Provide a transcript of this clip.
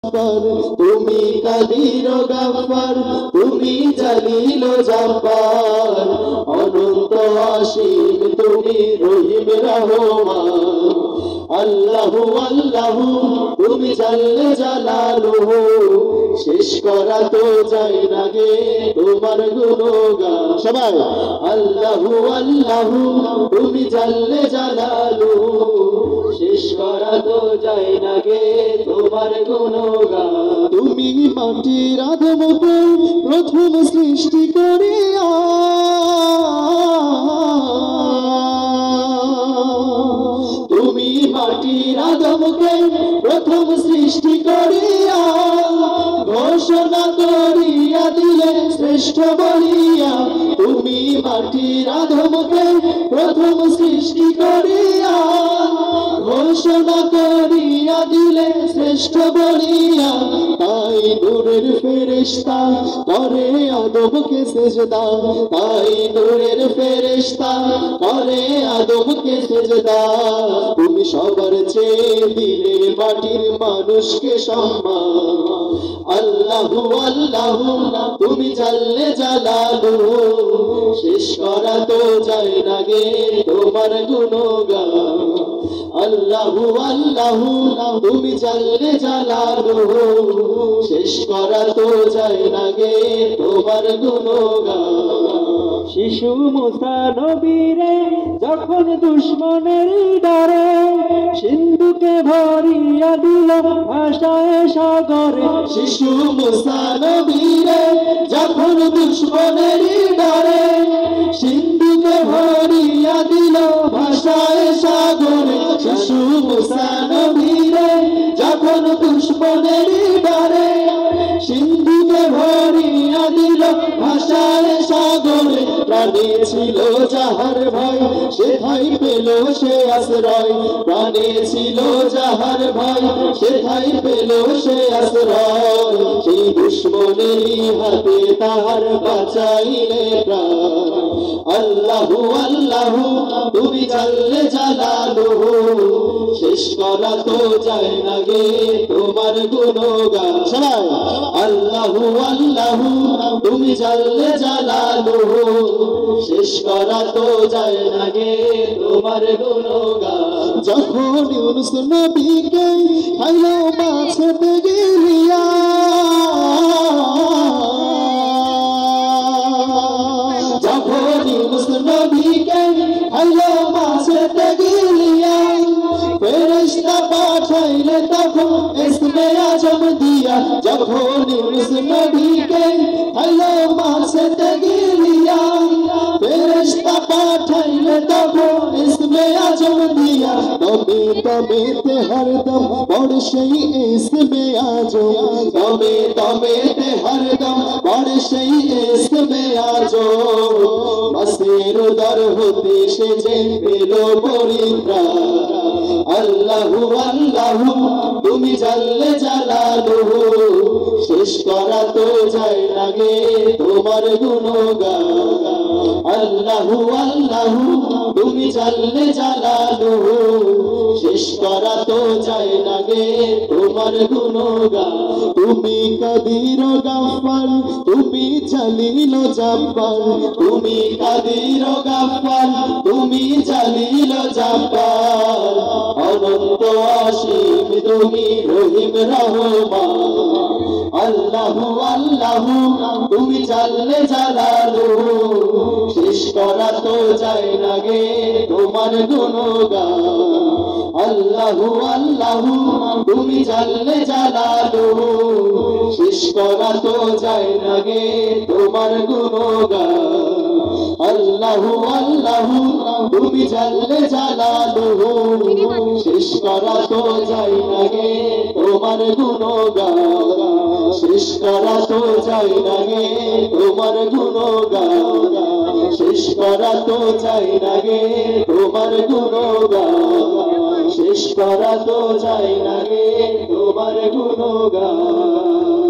তুমি কাদির গাফফার, তুমি জালিল জব্বার, অনন্ত অসীম তুমি রহিম রহমান। আল্লাহু আল্লাহু তুমি জাল্লে জালালুহু, শেষ করা তো যায় না গে তোমার গুণগান। সবাই আল্লাহু আল্লাহু তুমি জাল্লে জালালুহু, শেষ করা তো যায় না গে তোমার গুণগান। তুমি মাটির আদমকে প্রথম সৃষ্টি করিয়া, তুমি মাটির আদমকে প্রথম সৃষ্টি করিয়া, ঘোষণা করিয়া দিলে শ্রেষ্ঠ বলিয়া। তুমি মাটির আদমকে প্রথম সৃষ্টি করিয়া, ঘোষণা করিয়া দিলে শ্রেষ্ঠ বলিয়া। তাই নূরের ফেরেশতা করে আদমকে সেজদা, তাই নূরের ফেরেশতা করে আদমকে সেজদা। তুমি সবার চেয়ে দিলে মাটির মানুষকে সম্মান। আল্লাহু আল্লাহু তুমি জাল্লে জালালুহু, শেষ করা তো যায় না গে তোমার গুণগান। আল্লাহু আল্লাহু তুমি জাল্লে জালালুহু, শেষ করা তো যায় না গে তোমার গুণগান। শিশু মুসা নবীরে যখন দুশ্মনের ডরে, সিন্ধুকে ভরিয়া দিল ভাষায় সাগরে। শিশু মুসা নবীরে যখন দুশ্মনের ডরে, সিন্ধুকে ভরিয়া দিল ভাষায় সাগরে। শিশু মুসা নবীরে যখন দুশ্মনের ডরে, সিন্ধুকে ভরিয়া দিল ভাষায় সাগরে। প্রাণে ছিল যাহার ভয়, সে ঠাই পেল সে আশ্রয়। প্রাণে ছিল যাহার ভয়, সে ঠাই পেল সে আশ্রয়। সেই দুশ্মনেরই হাতে তাহার বাঁচাইলে প্রাণ। আল্লাহু আল্লাহু তুমি জাল্লে জালালুহু, শেষ করা তো যায় না গে তোমার গুণগান। সবাই আল্লাহু আল্লাহু তুমি জাল্লে জালালুহু, শেষ করা তো যায় না গে তোমার গুণগান। যখন ইউনুস নবীকে খাইলো মাছেতে গিলিয়া, যখন ইউনুস নবীকে খাইলো মাছেতে গিলিয়া, ফেরেশতা পাঠাইলে তখন ইসমে আজম দিয়া। যখন ইউনুস নবীকে খাইলো মাছেতে গিলিয়া, ফেরেশতা পাঠাইলে তখন ইসমে আজম দিয়া। তবে তবেতে হরদম পড়ে সেই ইসমে আজম, তবে তবেতে হরদম পড়ে সেই ইসমে আজম। মাসের উদর হতে সে যে পেল পরিত্রাণ। আল্লাহু আল্লাহু তুমি জাল্লে জালালুহু, শেষ করা তো যায় না গে তোমার গুণগান। আল্লাহু আল্লাহু তুমি জাল্লে জালালুহু, শেষ করা তো যায় না গে তোমার গুণগান। তুমি কাদির গাফফার, তুমি জালিল জব্বার, তুমি কাদির গাফফার, তুমি জালিল জব্বার, অনন্ত অসীম তুমি রহিম রহমান। আল্লাহু আল্লাহু তুমি জাল্লে জালালুহু, শেষ করা তো যায় না গে তোমার গুণগান। আল্লাহু আল্লাহু তুমি জাল্লে জালালুহু, শেষ করা তো যায় না গে তোমার গুণগান। আল্লাহু আল্লাহু তুমি জাল্লে জালালুহু, শেষ করা তো যায় না গে তোমার গুণগান। শেষ করা তো যায় না গে তোমার গুণগান। শেষ করা তো যায় না গে তোমার গুণগান। শেষ করা তো যায় না গে তোমার গুণগান।